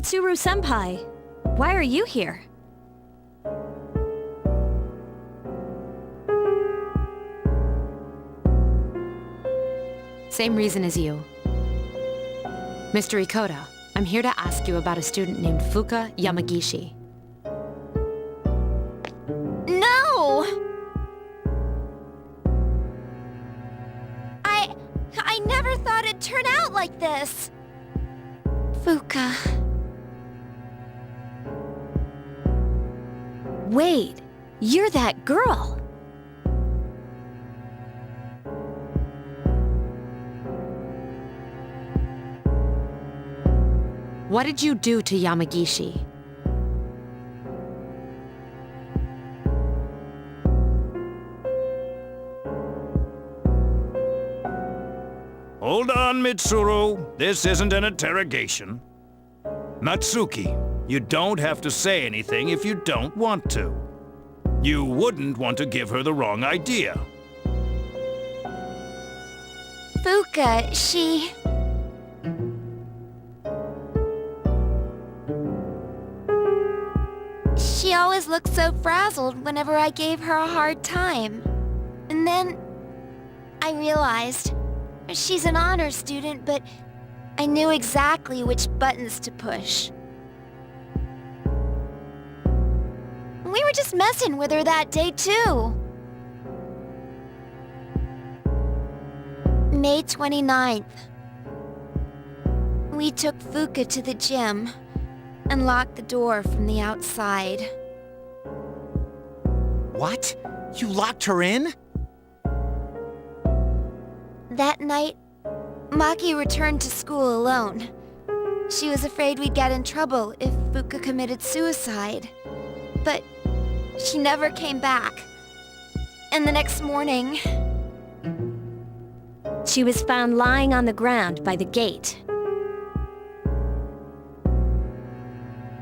Tsuru-senpai, why are you here? Same reason as you. Mr. Ikoda, I'm here to ask you about a student named Fuuka Yamagishi. No! I never thought it'd turn out like this. Fuuka. Wait, you're that girl! What did you do to Yamagishi? Hold on, Mitsuru. This isn't an interrogation. Natsuki, you don't have to say anything if you don't want to. You wouldn't want to give her the wrong idea. Fuuka, she always looked so frazzled whenever I gave her a hard time. And then I realized she's an honor student, but I knew exactly which buttons to push. We were just messing with her that day, too. May 29th. We took Fuuka to the gym and locked the door from the outside. What? You locked her in? That night, Maki returned to school alone. She was afraid we'd get in trouble if Fuuka committed suicide. But she never came back. And the next morning... She was found lying on the ground by the gate.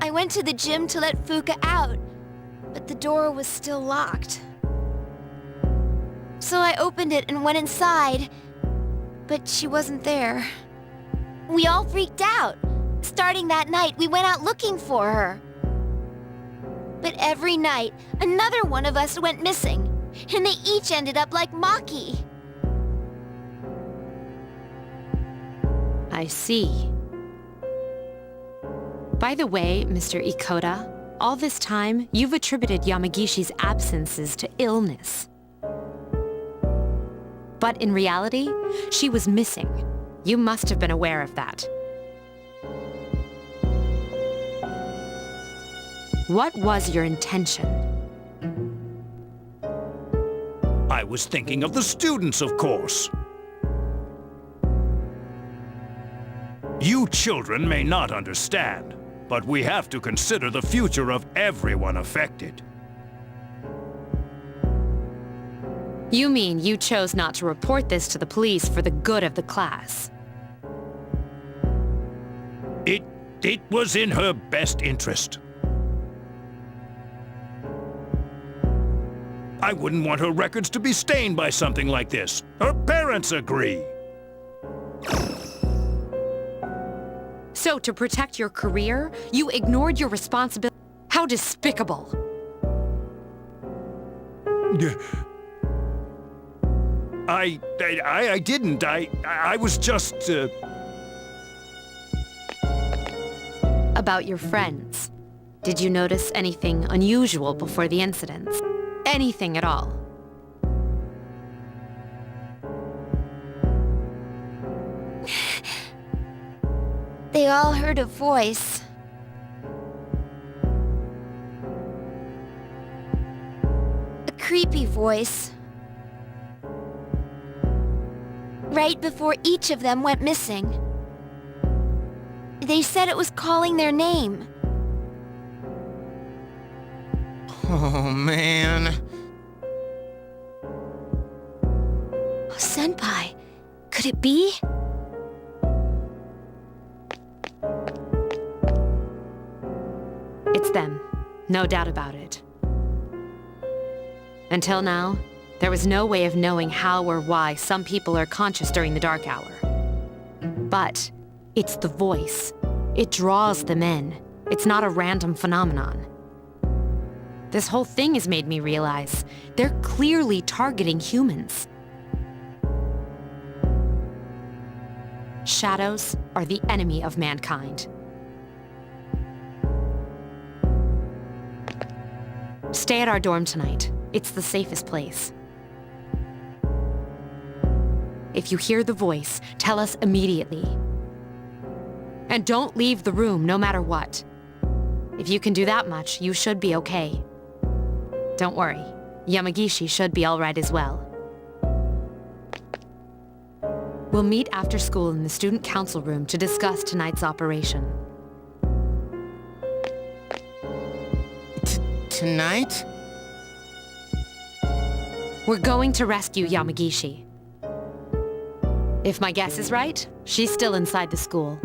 I went to the gym to let Fuuka out, but the door was still locked. So I opened it and went inside, but she wasn't there. We all freaked out. Starting that night, we went out looking for her. But every night, another one of us went missing, and they each ended up like Maki. I see. By the way, Mr. Ikoda, all this time, you've attributed Yamagishi's absences to illness. But in reality, she was missing. You must have been aware of that. What was your intention? I was thinking of the students, of course. You children may not understand, but we have to consider the future of everyone affected. You mean you chose not to report this to the police for the good of the class? It was in her best interest. I wouldn't want her records to be stained by something like this. Her parents agree. So, to protect your career, you ignored your responsibility. How despicable! I didn't. I was just, About your friends. Did you notice anything unusual before the incidents? Anything at all? They all heard a voice. A creepy voice. Right before each of them went missing. They said it was calling their name. Oh, man. Senpai, could it be? It's them. No doubt about it. Until now, there was no way of knowing how or why some people are conscious during the dark hour. But it's the voice. It draws them in. It's not a random phenomenon. This whole thing has made me realize they're clearly targeting humans. Shadows are the enemy of mankind. Stay at our dorm tonight. It's the safest place. If you hear the voice, tell us immediately. And don't leave the room no matter what. If you can do that much, you should be okay. Don't worry, Yamagishi should be all right as well. We'll meet after school in the student council room to discuss tonight's operation. Tonight? We're going to rescue Yamagishi. If my guess is right, she's still inside the school.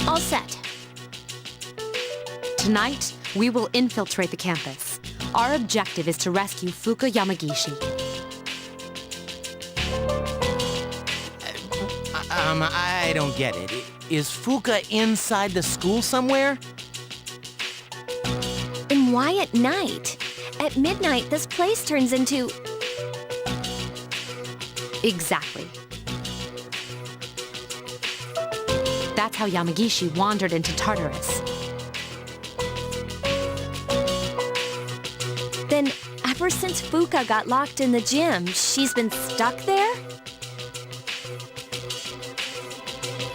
All set. Tonight, we will infiltrate the campus. Our objective is to rescue Fuuka Yamagishi. I don't get it. Is Fuuka inside the school somewhere? And why at night? At midnight, this place turns into... Exactly. That's how Yamagishi wandered into Tartarus. Then, ever since Fuuka got locked in the gym, she's been stuck there?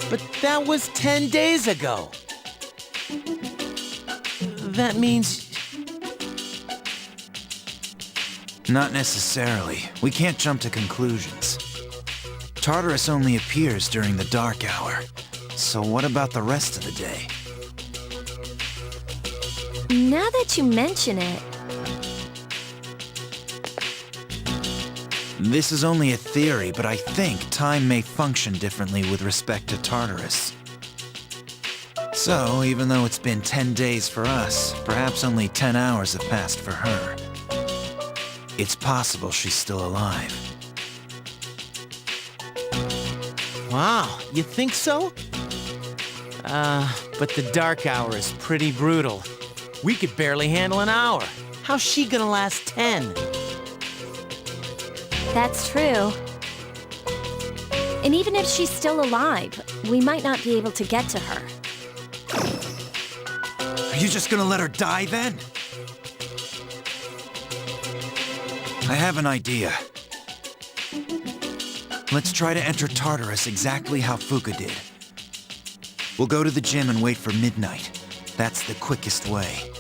But that was 10 days ago. That means... Not necessarily. We can't jump to conclusions. Tartarus only appears during the dark hour. So what about the rest of the day? Now that you mention it... This is only a theory, but I think time may function differently with respect to Tartarus. So, even though it's been 10 days for us, perhaps only 10 hours have passed for her. It's possible she's still alive. Wow, you think so? But the dark hour is pretty brutal. We could barely handle an hour. How's she gonna last 10? That's true. And even if she's still alive, we might not be able to get to her. Are you just gonna let her die then? I have an idea. Let's try to enter Tartarus exactly how Fuuka did. We'll go to the gym and wait for midnight. That's the quickest way.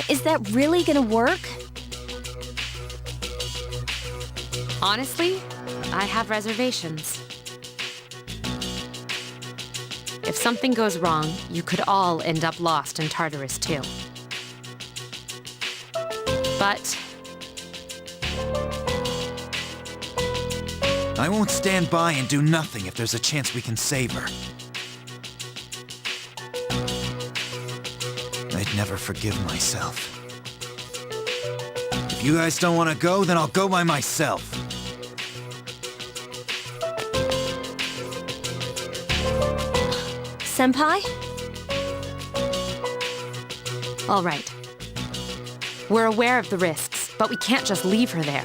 Is that really gonna work? Honestly, I have reservations. If something goes wrong, you could all end up lost in Tartarus too. But I won't stand by and do nothing if there's a chance we can save her. I'd never forgive myself. If you guys don't want to go, then I'll go by myself. Senpai? all right. We're aware of the risks, but we can't just leave her there.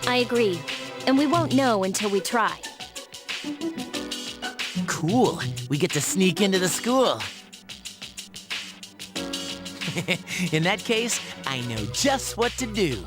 I agree. And we won't know until we try. Cool. We get to sneak into the school. In that case, I know just what to do.